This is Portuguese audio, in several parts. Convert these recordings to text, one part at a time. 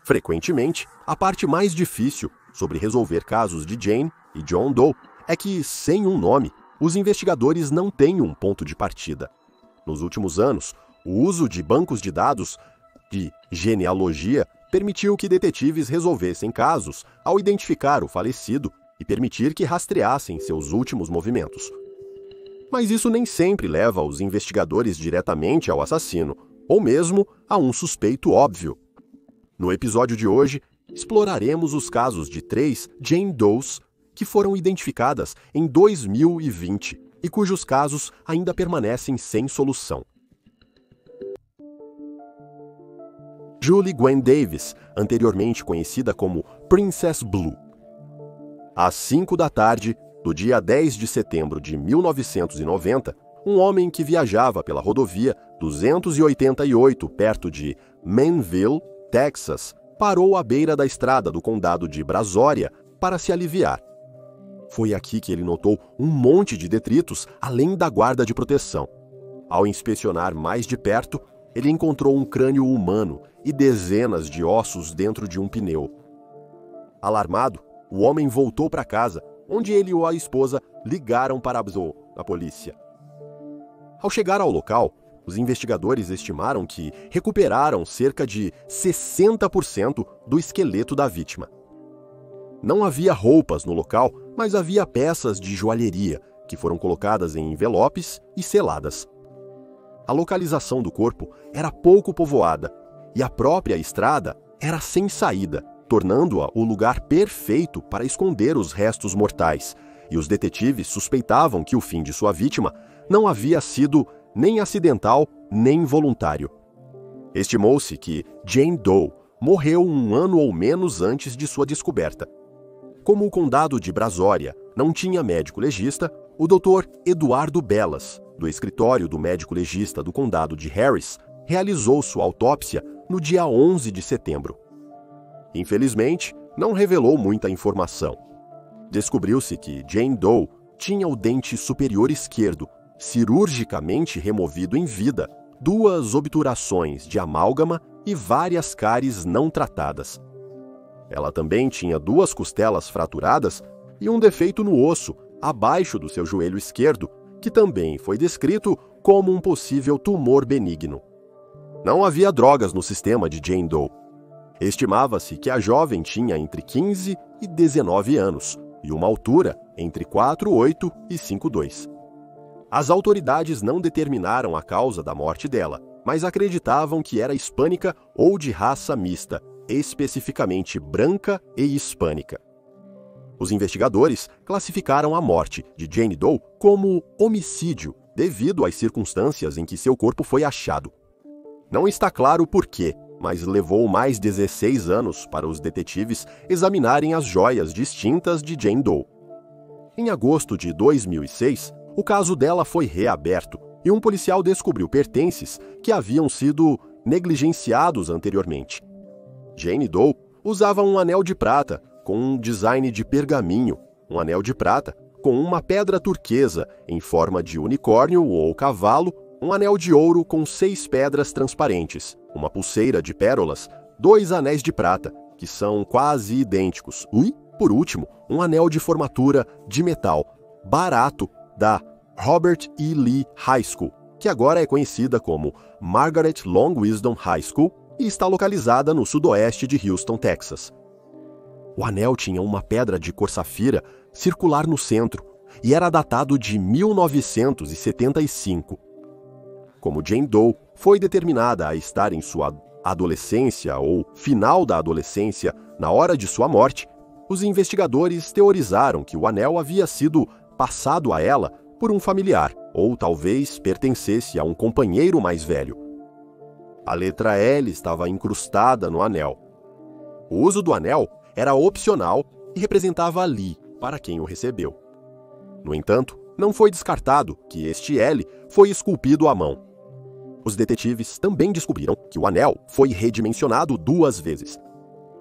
Frequentemente, a parte mais difícil sobre resolver casos de Jane e John Doe é que, sem um nome, os investigadores não têm um ponto de partida. Nos últimos anos, o uso de bancos de dados de genealogia permitiu que detetives resolvessem casos ao identificar o falecido e permitir que rastreassem seus últimos movimentos. Mas isso nem sempre leva os investigadores diretamente ao assassino, ou mesmo a um suspeito óbvio. No episódio de hoje, exploraremos os casos de 3 Jane Does que foram identificadas em 2020 e cujos casos ainda permanecem sem solução. Julie Gwen Davis, anteriormente conhecida como Princess Blue. Às 5 da tarde do dia 10 de setembro de 1990, um homem que viajava pela rodovia 288 perto de Manville, Texas, parou à beira da estrada do condado de Brazoria para se aliviar. Foi aqui que ele notou um monte de detritos além da guarda de proteção. Ao inspecionar mais de perto, ele encontrou um crânio humano e dezenas de ossos dentro de um pneu. Alarmado, o homem voltou para casa, onde ele e a esposa ligaram para a polícia. Ao chegar ao local, os investigadores estimaram que recuperaram cerca de 60% do esqueleto da vítima. Não havia roupas no local, mas havia peças de joalheria, que foram colocadas em envelopes e seladas. A localização do corpo era pouco povoada, e a própria estrada era sem saída, tornando-a o lugar perfeito para esconder os restos mortais, e os detetives suspeitavam que o fim de sua vítima não havia sido nem acidental nem voluntário. Estimou-se que Jane Doe morreu um ano ou menos antes de sua descoberta. Como o condado de Brazoria não tinha médico legista, o Dr. Eduardo Bellas, do escritório do médico legista do condado de Harris, realizou sua autópsia no dia 11 de setembro. Infelizmente, não revelou muita informação. Descobriu-se que Jane Doe tinha o dente superior esquerdo cirurgicamente removido em vida, 2 obturações de amálgama e várias cáries não tratadas. Ela também tinha 2 costelas fraturadas e um defeito no osso abaixo do seu joelho esquerdo, que também foi descrito como um possível tumor benigno. Não havia drogas no sistema de Jane Doe. Estimava-se que a jovem tinha entre 15 e 19 anos e uma altura entre 4,8 e 5,2. As autoridades não determinaram a causa da morte dela, mas acreditavam que era hispânica ou de raça mista, especificamente branca e hispânica. Os investigadores classificaram a morte de Jane Doe como homicídio devido às circunstâncias em que seu corpo foi achado. Não está claro o porquê, mas levou mais 16 anos para os detetives examinarem as joias distintas de Jane Doe. Em agosto de 2006, o caso dela foi reaberto e um policial descobriu pertences que haviam sido negligenciados anteriormente. Jane Doe usava um anel de prata com um design de pergaminho, um anel de prata com uma pedra turquesa em forma de unicórnio ou cavalo, um anel de ouro com 6 pedras transparentes, uma pulseira de pérolas, 2 anéis de prata, que são quase idênticos, e, por último, um anel de formatura de metal, barato, da Robert E. Lee High School, que agora é conhecida como Margaret Long Wisdom High School e está localizada no sudoeste de Houston, Texas. O anel tinha uma pedra de cor safira circular no centro e era datado de 1975. Como Jane Doe foi determinada a estar em sua adolescência ou final da adolescência na hora de sua morte, os investigadores teorizaram que o anel havia sido passado a ela por um familiar, ou talvez pertencesse a um companheiro mais velho. A letra L estava incrustada no anel. O uso do anel era opcional e representava Lee para quem o recebeu. No entanto, não foi descartado que este L foi esculpido à mão. Os detetives também descobriram que o anel foi redimensionado 2 vezes.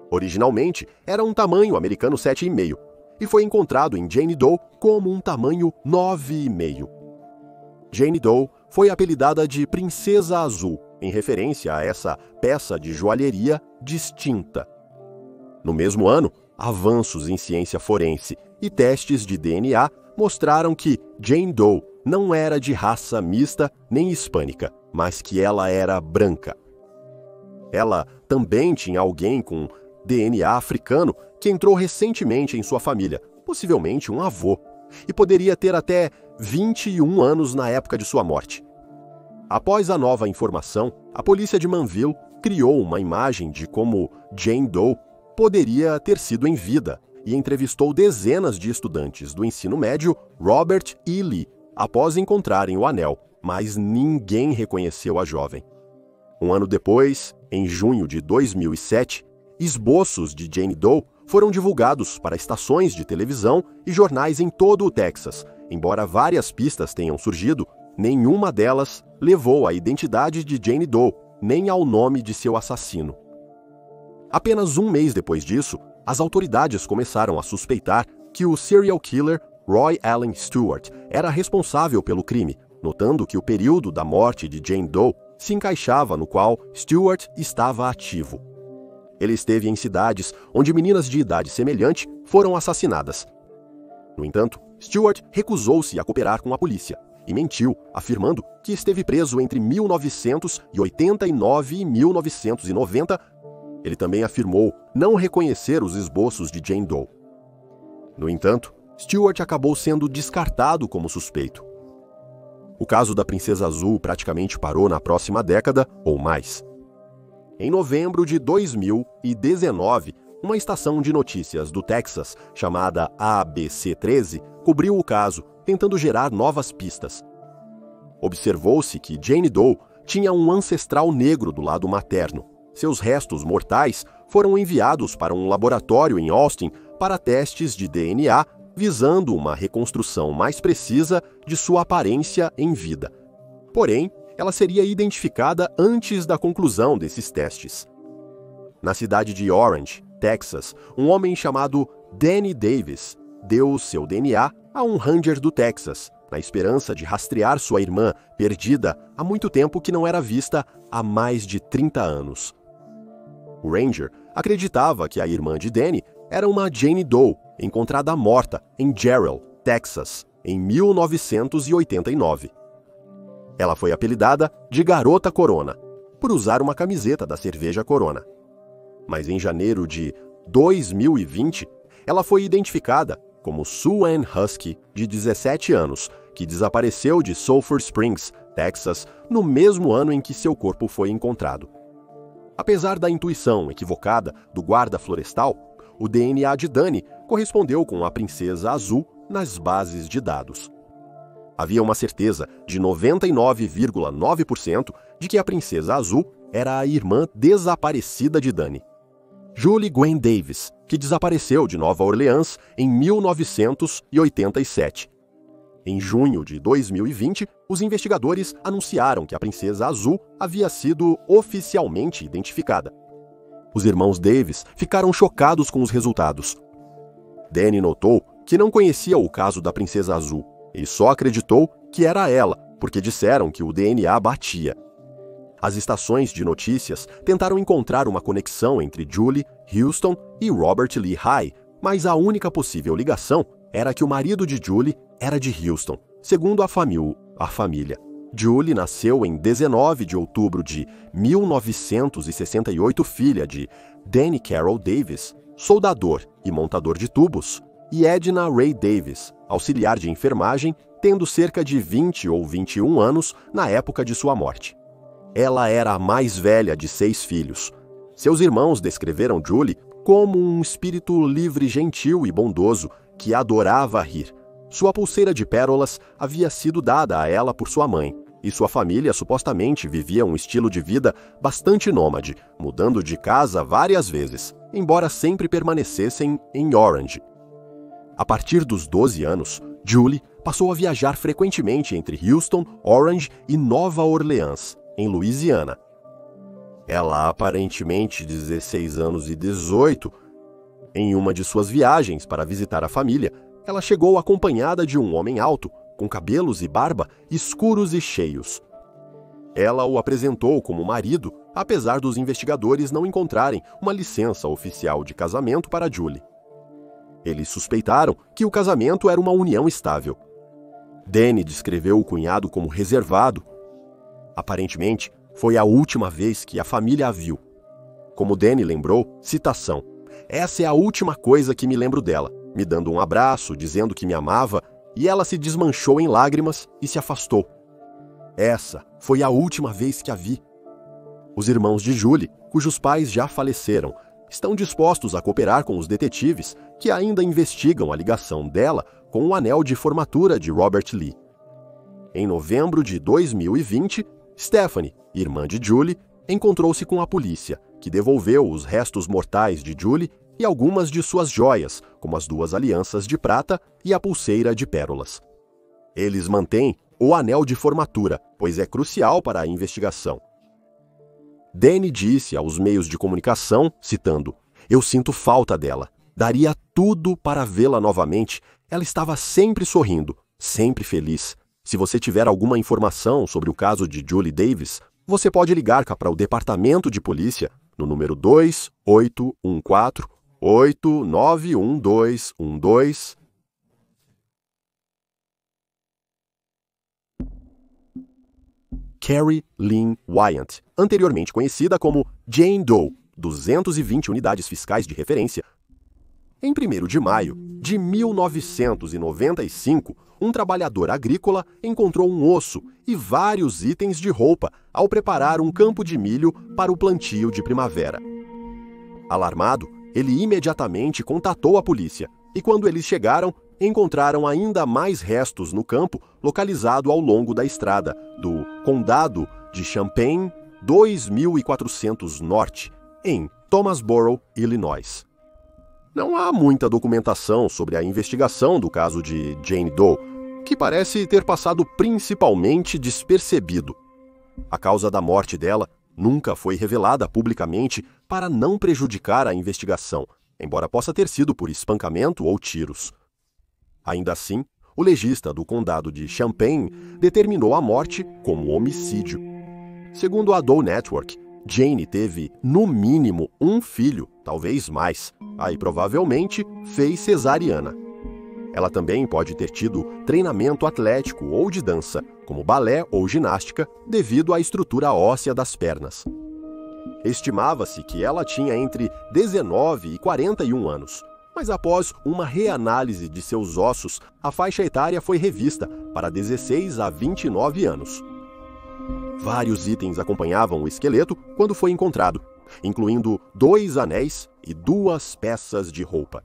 Originalmente, era um tamanho americano 7,5 e foi encontrado em Jane Doe como um tamanho 9,5. Jane Doe foi apelidada de Princesa Azul, em referência a essa peça de joalheria distinta, No mesmo ano, avanços em ciência forense e testes de DNA mostraram que Jane Doe não era de raça mista nem hispânica, mas que ela era branca. Ela também tinha alguém com DNA africano que entrou recentemente em sua família, possivelmente um avô, e poderia ter até 21 anos na época de sua morte. Após a nova informação, a polícia de Manville criou uma imagem de como Jane Doe poderia ter sido em vida e entrevistou dezenas de estudantes do ensino médio Robert e Lee após encontrarem o anel, mas ninguém reconheceu a jovem. Um ano depois, em junho de 2007, esboços de Jane Doe foram divulgados para estações de televisão e jornais em todo o Texas. Embora várias pistas tenham surgido, nenhuma delas levou à identidade de Jane Doe, nem ao nome de seu assassino. Apenas um mês depois disso, as autoridades começaram a suspeitar que o serial killer Roy Allen Stewart era responsável pelo crime, notando que o período da morte de Jane Doe se encaixava no qual Stewart estava ativo. Ele esteve em cidades onde meninas de idade semelhante foram assassinadas. No entanto, Stewart recusou-se a cooperar com a polícia e mentiu, afirmando que esteve preso entre 1989 e 1990. Ele também afirmou não reconhecer os esboços de Jane Doe. No entanto, Stewart acabou sendo descartado como suspeito. O caso da Princesa Azul praticamente parou na próxima década ou mais. Em novembro de 2019, uma estação de notícias do Texas, chamada ABC13, cobriu o caso, tentando gerar novas pistas. Observou-se que Jane Doe tinha um ancestral negro do lado materno. Seus restos mortais foram enviados para um laboratório em Austin para testes de DNA, visando uma reconstrução mais precisa de sua aparência em vida. Porém, ela seria identificada antes da conclusão desses testes. Na cidade de Orange, Texas, um homem chamado Danny Davis deu seu DNA a um ranger do Texas, na esperança de rastrear sua irmã, perdida há muito tempo que não era vista há mais de 30 anos. O ranger acreditava que a irmã de Danny era uma Jane Doe, encontrada morta em Jarrell, Texas, em 1989. Ela foi apelidada de Garota Corona, por usar uma camiseta da cerveja Corona. Mas em janeiro de 2020, ela foi identificada como Sue Ann Husky, de 17 anos, que desapareceu de Sulphur Springs, Texas, no mesmo ano em que seu corpo foi encontrado. Apesar da intuição equivocada do guarda florestal, o DNA de Danny correspondeu com a Princesa Azul nas bases de dados. Havia uma certeza de 99,9% de que a Princesa Azul era a irmã desaparecida de Danny. Julie Gwen Davis, que desapareceu de Nova Orleans em 1987. Em junho de 2020, os investigadores anunciaram que a Princesa Azul havia sido oficialmente identificada. Os irmãos Davis ficaram chocados com os resultados. Danny notou que não conhecia o caso da Princesa Azul e só acreditou que era ela, porque disseram que o DNA batia. As estações de notícias tentaram encontrar uma conexão entre Julie, Houston e Robert Lee High, mas a única possível ligação era que o marido de Julie era de Houston, segundo a família. Julie nasceu em 19 de outubro de 1968, filha de Danny Carroll Davis, soldador e montador de tubos, e Edna Ray Davis, auxiliar de enfermagem, tendo cerca de 20 ou 21 anos na época de sua morte. Ela era a mais velha de 6 filhos. Seus irmãos descreveram Julie como um espírito livre, gentil e bondoso que adorava rir. Sua pulseira de pérolas havia sido dada a ela por sua mãe, e sua família supostamente vivia um estilo de vida bastante nômade, mudando de casa várias vezes, embora sempre permanecessem em Orange. A partir dos 12 anos, Julie passou a viajar frequentemente entre Houston, Orange e Nova Orleans, em Louisiana. Ela, aparentemente 16 anos e 18, em uma de suas viagens para visitar a família, ela chegou acompanhada de um homem alto, com cabelos e barba escuros e cheios. ela o apresentou como marido, apesar dos investigadores não encontrarem uma licença oficial de casamento para Julie. Eles suspeitaram que o casamento era uma união estável. Danny descreveu o cunhado como reservado. Aparentemente, foi a última vez que a família a viu. Como Danny lembrou, citação: "Essa é a última coisa que me lembro dela, me dando um abraço, dizendo que me amava, e ela se desmanchou em lágrimas e se afastou. Essa foi a última vez que a vi." Os irmãos de Julie, cujos pais já faleceram, estão dispostos a cooperar com os detetives que ainda investigam a ligação dela com o anel de formatura de Robert Lee. Em novembro de 2020, Stephanie, irmã de Julie, encontrou-se com a polícia, que devolveu os restos mortais de Julie e algumas de suas joias, como as 2 alianças de prata e a pulseira de pérolas. Eles mantêm o anel de formatura, pois é crucial para a investigação. Danny disse aos meios de comunicação, citando: "Eu sinto falta dela. Daria tudo para vê-la novamente. Ela estava sempre sorrindo, sempre feliz. Se você tiver alguma informação sobre o caso de Julie Davis, você pode ligar para o Departamento de Polícia no número 2814-8911212. Carrie Lynn Wyant, anteriormente conhecida como Jane Doe, 220 unidades fiscais de referência. Em 1º de maio de 1995, um trabalhador agrícola encontrou um osso e vários itens de roupa ao preparar um campo de milho para o plantio de primavera. Alarmado, ele imediatamente contatou a polícia e, quando eles chegaram, encontraram ainda mais restos no campo localizado ao longo da estrada do Condado de Champaign 2400 Norte, em Thomasboro, Illinois. Não há muita documentação sobre a investigação do caso de Jane Doe, que parece ter passado principalmente despercebido. A causa da morte dela nunca foi revelada publicamente para não prejudicar a investigação, embora possa ter sido por espancamento ou tiros. Ainda assim, o legista do condado de Champaign determinou a morte como homicídio. Segundo a Doe Network, Jane teve, no mínimo, um filho, talvez mais. Aí provavelmente fez cesariana. Ela também pode ter tido treinamento atlético ou de dança, como balé ou ginástica, devido à estrutura óssea das pernas. Estimava-se que ela tinha entre 19 e 41 anos, mas após uma reanálise de seus ossos, a faixa etária foi revista para 16 a 29 anos. Vários itens acompanhavam o esqueleto quando foi encontrado, incluindo 2 anéis e 2 peças de roupa.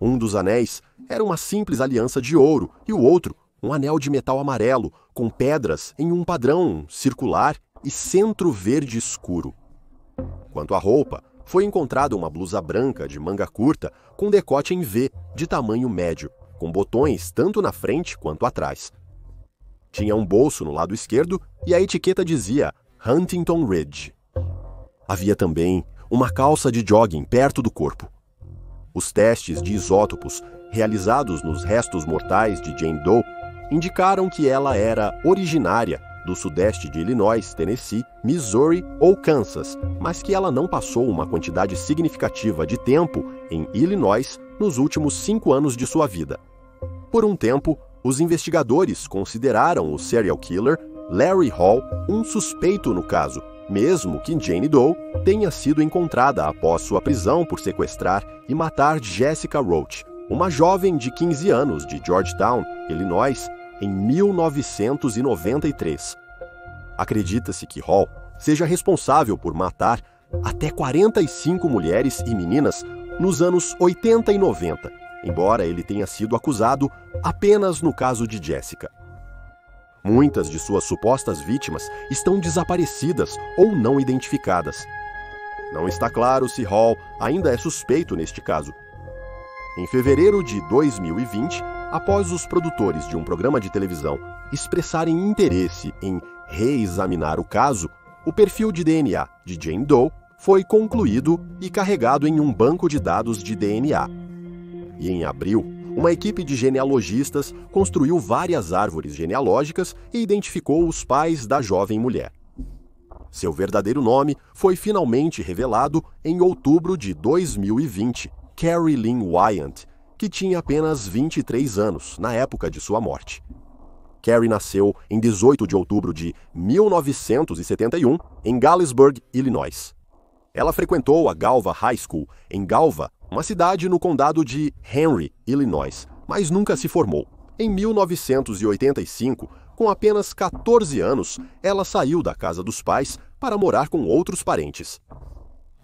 Um dos anéis era uma simples aliança de ouro e o outro, um anel de metal amarelo com pedras em um padrão circular e centro verde escuro. Quanto à roupa, foi encontrada uma blusa branca de manga curta com decote em V de tamanho médio, com botões tanto na frente quanto atrás. Tinha um bolso no lado esquerdo e a etiqueta dizia Huntington Ridge. Havia também uma calça de jogging perto do corpo. Os testes de isótopos realizados nos restos mortais de Jane Doe indicaram que ela era originária do sudeste de Illinois, Tennessee, Missouri ou Kansas, mas que ela não passou uma quantidade significativa de tempo em Illinois nos últimos 5 anos de sua vida. Por um tempo, os investigadores consideraram o serial killer Larry Hall um suspeito no caso, mesmo que Jane Doe tenha sido encontrada após sua prisão por sequestrar e matar Jessica Roach, uma jovem de 15 anos de Georgetown, Illinois, em 1993. Acredita-se que Hall seja responsável por matar até 45 mulheres e meninas nos anos 80 e 90, embora ele tenha sido acusado apenas no caso de Jessica. Muitas de suas supostas vítimas estão desaparecidas ou não identificadas. Não está claro se Hall ainda é suspeito neste caso. Em fevereiro de 2020, após os produtores de um programa de televisão expressarem interesse em reexaminar o caso, o perfil de DNA de Jane Doe foi concluído e carregado em um banco de dados de DNA. E em abril, uma equipe de genealogistas construiu várias árvores genealógicas e identificou os pais da jovem mulher. Seu verdadeiro nome foi finalmente revelado em outubro de 2020, Carrie Lynn Wyant, que tinha apenas 23 anos na época de sua morte. Carrie nasceu em 18 de outubro de 1971, em Galesburg, Illinois. Ela frequentou a Galva High School, em Galva, uma cidade no condado de Henry, Illinois, mas nunca se formou. Em 1985, com apenas 14 anos, ela saiu da casa dos pais para morar com outros parentes.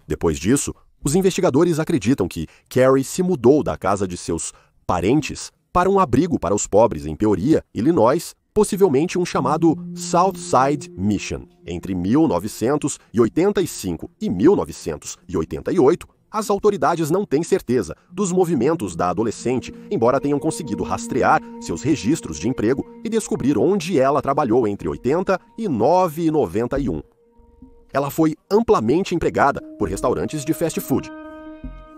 Depois disso, os investigadores acreditam que Carrie se mudou da casa de seus parentes para um abrigo para os pobres em Peoria, Illinois, possivelmente um chamado Southside Mission. Entre 1985 e 1988, as autoridades não têm certeza dos movimentos da adolescente, embora tenham conseguido rastrear seus registros de emprego e descobrir onde ela trabalhou entre 89 e 91. Ela foi amplamente empregada por restaurantes de fast food.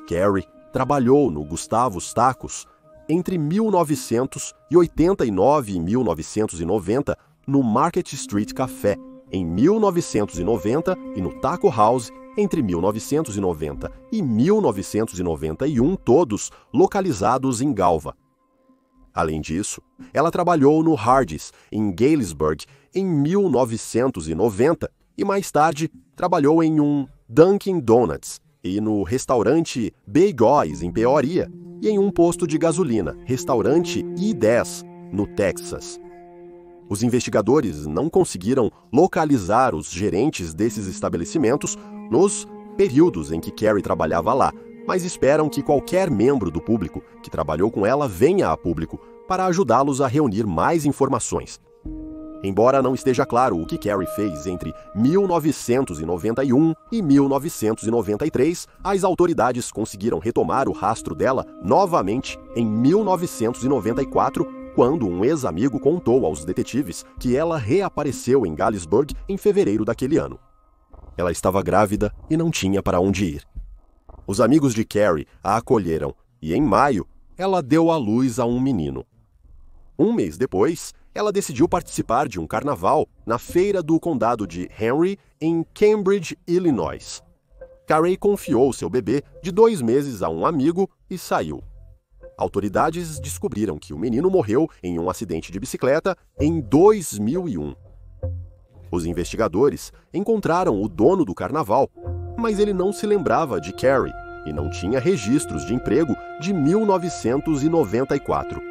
Carrie trabalhou no Gustavus Tacos entre 1989 e 1990 no Market Street Café, em 1990 e no Taco House entre 1990 e 1991, todos localizados em Galva. Além disso, ela trabalhou no Hardee's, em Galesburg, em 1990 e mais tarde trabalhou em um Dunkin' Donuts e no restaurante Bagóis, em Peoria, e em um posto de gasolina, restaurante I-10, no Texas. Os investigadores não conseguiram localizar os gerentes desses estabelecimentos nos períodos em que Carrie trabalhava lá, mas esperam que qualquer membro do público que trabalhou com ela venha a público para ajudá-los a reunir mais informações. Embora não esteja claro o que Carrie fez entre 1991 e 1993, as autoridades conseguiram retomar o rastro dela novamente em 1994, quando um ex-amigo contou aos detetives que ela reapareceu em Galesburg em fevereiro daquele ano. Ela estava grávida e não tinha para onde ir. Os amigos de Carrie a acolheram e, em maio, ela deu à luz a um menino. Um mês depois, ela decidiu participar de um carnaval na feira do condado de Henry, em Cambridge, Illinois. Carrie confiou seu bebê de 2 meses a um amigo e saiu. Autoridades descobriram que o menino morreu em um acidente de bicicleta em 2001. Os investigadores encontraram o dono do carnaval, mas ele não se lembrava de Carrie e não tinha registros de emprego de 1994.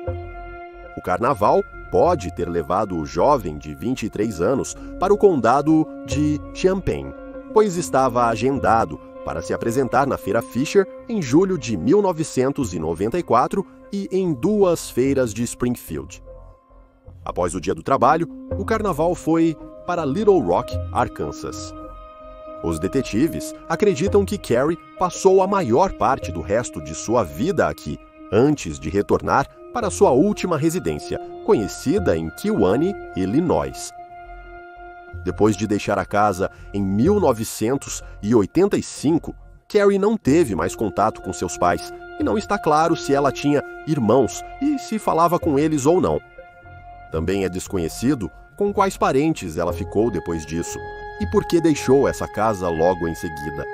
O carnaval pode ter levado o jovem de 23 anos para o condado de Champaign, pois estava agendado para se apresentar na Feira Fisher em julho de 1994 e em 2 feiras de Springfield. Após o dia do trabalho, o carnaval foi para Little Rock, Arkansas. Os detetives acreditam que Carrie passou a maior parte do resto de sua vida aqui, antes de retornar para sua última residência, conhecida em Kewanee, Illinois. Depois de deixar a casa em 1985, Carrie não teve mais contato com seus pais e não está claro se ela tinha irmãos e se falava com eles ou não. Também é desconhecido com quais parentes ela ficou depois disso e por que deixou essa casa logo em seguida.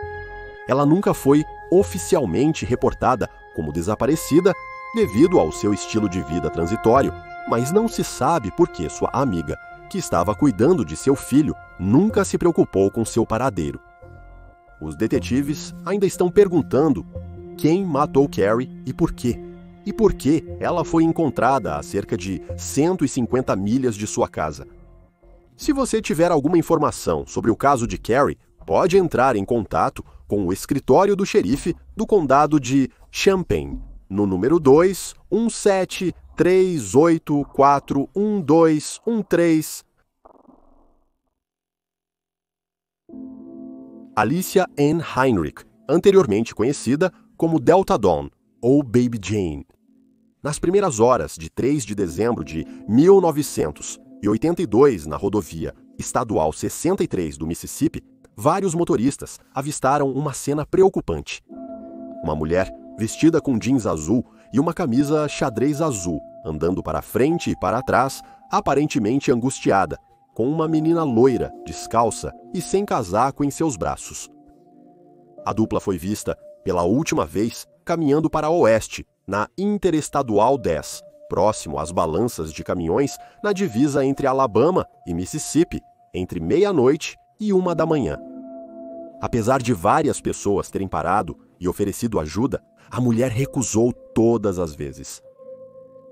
Ela nunca foi oficialmente reportada como desaparecida devido ao seu estilo de vida transitório, mas não se sabe por que sua amiga, que estava cuidando de seu filho, nunca se preocupou com seu paradeiro. Os detetives ainda estão perguntando quem matou Carrie e por quê. E por que ela foi encontrada a cerca de 150 milhas de sua casa. Se você tiver alguma informação sobre o caso de Carrie, pode entrar em contato com o escritório do xerife do condado de Champaign, no número 21738411213. Alicia Ann Heinrich, anteriormente conhecida como Delta Dawn ou Baby Jane. Nas primeiras horas de 3 de dezembro de 1982, na rodovia estadual 63 do Mississippi, vários motoristas avistaram uma cena preocupante. Uma mulher vestida com jeans azul e uma camisa xadrez azul, andando para frente e para trás, aparentemente angustiada, com uma menina loira, descalça e sem casaco em seus braços. A dupla foi vista, pela última vez, caminhando para oeste, na Interestadual 10, próximo às balanças de caminhões na divisa entre Alabama e Mississippi, entre meia-noite e 1 da manhã. Apesar de várias pessoas terem parado e oferecido ajuda, a mulher recusou todas as vezes.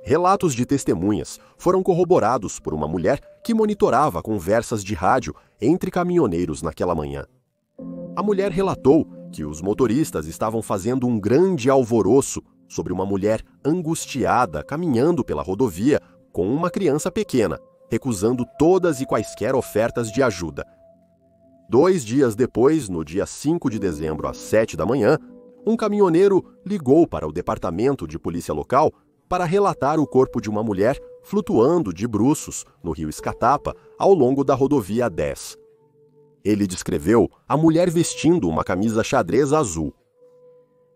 Relatos de testemunhas foram corroborados por uma mulher que monitorava conversas de rádio entre caminhoneiros naquela manhã. A mulher relatou que os motoristas estavam fazendo um grande alvoroço sobre uma mulher angustiada caminhando pela rodovia com uma criança pequena, recusando todas e quaisquer ofertas de ajuda. 2 dias depois, no dia 5 de dezembro, às 7 da manhã, um caminhoneiro ligou para o departamento de polícia local para relatar o corpo de uma mulher flutuando de bruços no rio Escatapa ao longo da rodovia 10. Ele descreveu a mulher vestindo uma camisa xadrez azul.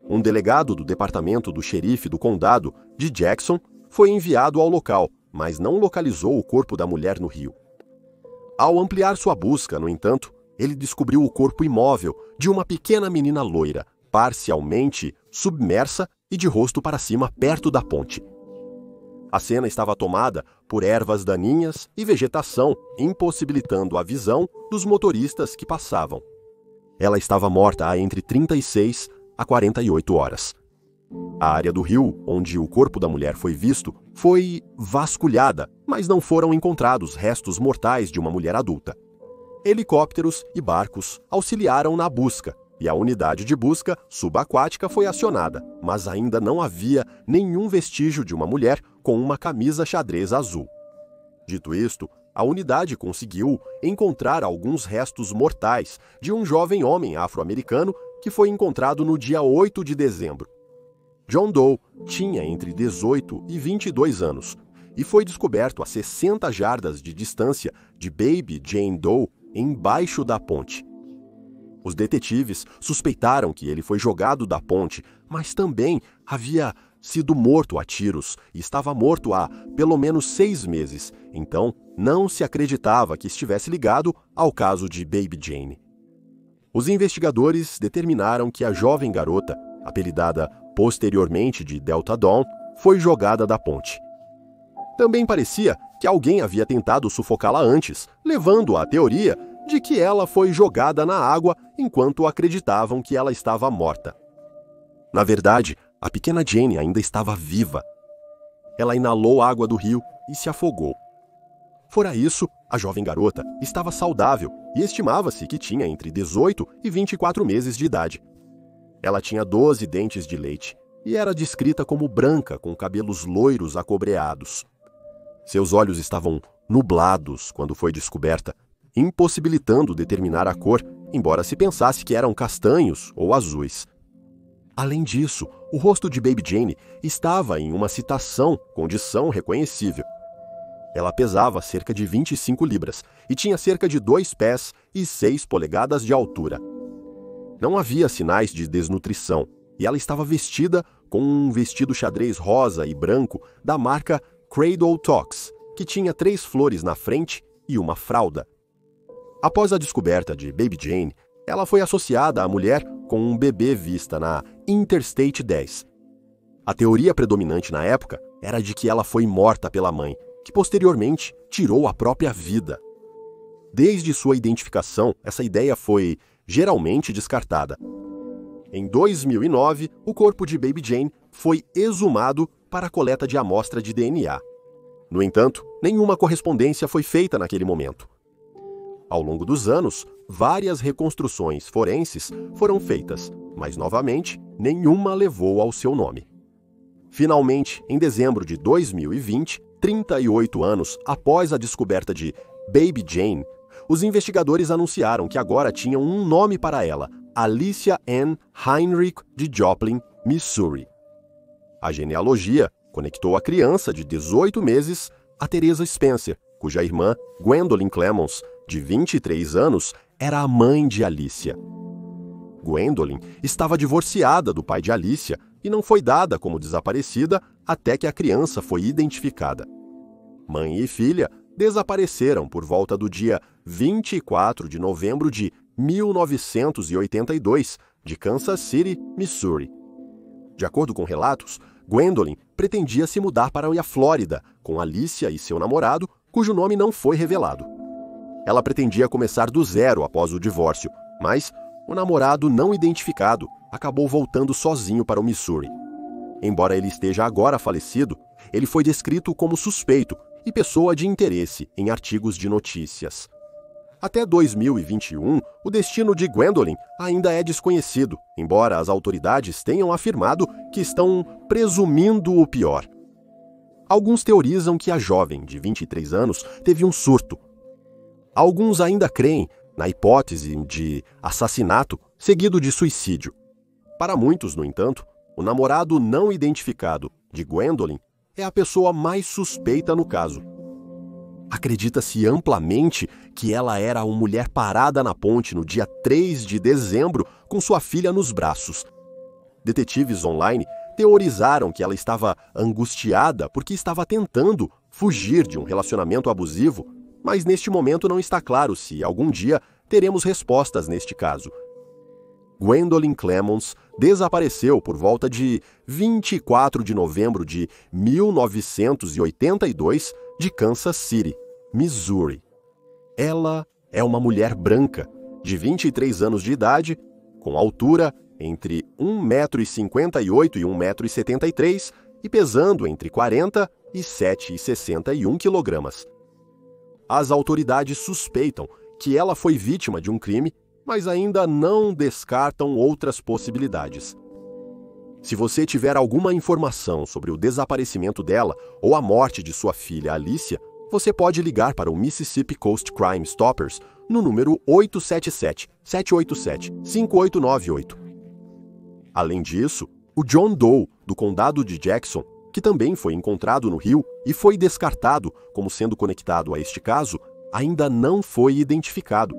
Um delegado do departamento do xerife do condado de Jackson foi enviado ao local, mas não localizou o corpo da mulher no rio. Ao ampliar sua busca, no entanto, ele descobriu o corpo imóvel de uma pequena menina loira, parcialmente submersa e de rosto para cima perto da ponte. A cena estava tomada por ervas daninhas e vegetação, impossibilitando a visão dos motoristas que passavam. Ela estava morta há entre 36 a 48 horas. A área do rio, onde o corpo da mulher foi visto, foi vasculhada, mas não foram encontrados restos mortais de uma mulher adulta. Helicópteros e barcos auxiliaram na busca, e a unidade de busca subaquática foi acionada, mas ainda não havia nenhum vestígio de uma mulher com uma camisa xadrez azul. Dito isto, a unidade conseguiu encontrar alguns restos mortais de um jovem homem afro-americano que foi encontrado no dia 8 de dezembro. John Doe tinha entre 18 e 22 anos e foi descoberto a 60 jardas de distância de Baby Jane Doe embaixo da ponte. Os detetives suspeitaram que ele foi jogado da ponte, mas também havia sido morto a tiros e estava morto há pelo menos 6 meses, então não se acreditava que estivesse ligado ao caso de Baby Jane. Os investigadores determinaram que a jovem garota, apelidada posteriormente de Delta Dawn, foi jogada da ponte. Também parecia que alguém havia tentado sufocá-la antes, levando à teoria de que ela foi jogada na água enquanto acreditavam que ela estava morta. Na verdade, a pequena Jane ainda estava viva. Ela inalou água do rio e se afogou. Fora isso, a jovem garota estava saudável e estimava-se que tinha entre 18 e 24 meses de idade. Ela tinha 12 dentes de leite e era descrita como branca, com cabelos loiros acobreados. Seus olhos estavam nublados quando foi descoberta, impossibilitando determinar a cor, embora se pensasse que eram castanhos ou azuis. Além disso, o rosto de Baby Jane estava em uma condição reconhecível. Ela pesava cerca de 25 libras e tinha cerca de 2 pés e 6 polegadas de altura. Não havia sinais de desnutrição e ela estava vestida com um vestido xadrez rosa e branco da marca Cradle Talks, que tinha 3 flores na frente e uma fralda. Após a descoberta de Baby Jane, ela foi associada à mulher com um bebê vista na Interstate 10. A teoria predominante na época era de que ela foi morta pela mãe, que posteriormente tirou a própria vida. Desde sua identificação, essa ideia foi geralmente descartada. Em 2009, o corpo de Baby Jane foi exumado para a coleta de amostra de DNA. No entanto, nenhuma correspondência foi feita naquele momento. Ao longo dos anos, várias reconstruções forenses foram feitas, mas novamente, nenhuma levou ao seu nome. Finalmente, em dezembro de 2020, 38 anos após a descoberta de Baby Jane, os investigadores anunciaram que agora tinham um nome para ela, Alicia Ann Heinrich de Joplin, Missouri. A genealogia conectou a criança de 18 meses a Teresa Spencer, cuja irmã, Gwendolyn Clemons, de 23 anos, era a mãe de Alicia. Gwendolyn estava divorciada do pai de Alicia e não foi dada como desaparecida até que a criança foi identificada. Mãe e filha desapareceram por volta do dia 24 de novembro de 1982, de Kansas City, Missouri. De acordo com relatos, Gwendolyn pretendia se mudar para a Flórida com Alicia e seu namorado, cujo nome não foi revelado. Ela pretendia começar do zero após o divórcio, mas o namorado não identificado acabou voltando sozinho para o Missouri. Embora ele esteja agora falecido, ele foi descrito como suspeito e pessoa de interesse em artigos de notícias. Até 2021, o destino de Gwendolyn ainda é desconhecido, embora as autoridades tenham afirmado que estão presumindo o pior. Alguns teorizam que a jovem, de 23 anos, teve um surto. Alguns ainda creem na hipótese de assassinato seguido de suicídio. Para muitos, no entanto, o namorado não identificado de Gwendolyn é a pessoa mais suspeita no caso. Acredita-se amplamente que ela era uma mulher parada na ponte no dia 3 de dezembro com sua filha nos braços. Detetives online teorizaram que ela estava angustiada porque estava tentando fugir de um relacionamento abusivo, mas neste momento não está claro se algum dia teremos respostas neste caso. Gwendolyn Clemons desapareceu por volta de 24 de novembro de 1982 de Kansas City, Missouri. Ela é uma mulher branca, de 23 anos de idade, com altura entre 1,58 m e 1,73 m e pesando entre 47 e 61 kg. As autoridades suspeitam que ela foi vítima de um crime, mas ainda não descartam outras possibilidades. Se você tiver alguma informação sobre o desaparecimento dela ou a morte de sua filha Alicia, você pode ligar para o Mississippi Coast Crime Stoppers no número 877-787-5898. Além disso, o John Doe, do condado de Jackson, que também foi encontrado no rio e foi descartado como sendo conectado a este caso, ainda não foi identificado.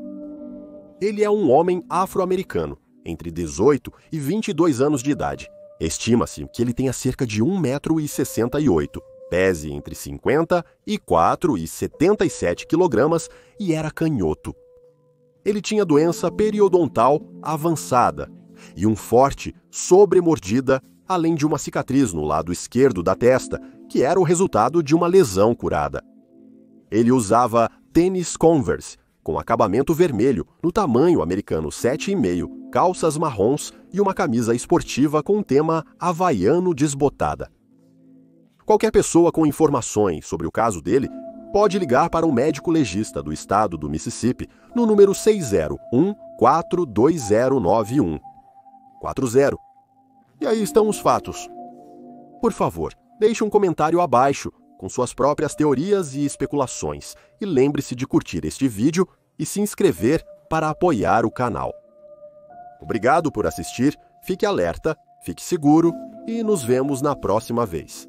Ele é um homem afro-americano, entre 18 e 22 anos de idade. Estima-se que ele tenha cerca de 1,68 m, pese entre 54 e 77 kg e era canhoto. Ele tinha doença periodontal avançada e um forte sobremordida, além de uma cicatriz no lado esquerdo da testa, que era o resultado de uma lesão curada. Ele usava tênis Converse, com acabamento vermelho, no tamanho americano 7,5, calças marrons e uma camisa esportiva com tema havaiano desbotada. Qualquer pessoa com informações sobre o caso dele pode ligar para o médico legista do estado do Mississippi no número 601-42091. 40. E aí estão os fatos. Por favor, deixe um comentário abaixo com suas próprias teorias e especulações. E lembre-se de curtir este vídeo e se inscrever para apoiar o canal. Obrigado por assistir, fique alerta, fique seguro e nos vemos na próxima vez.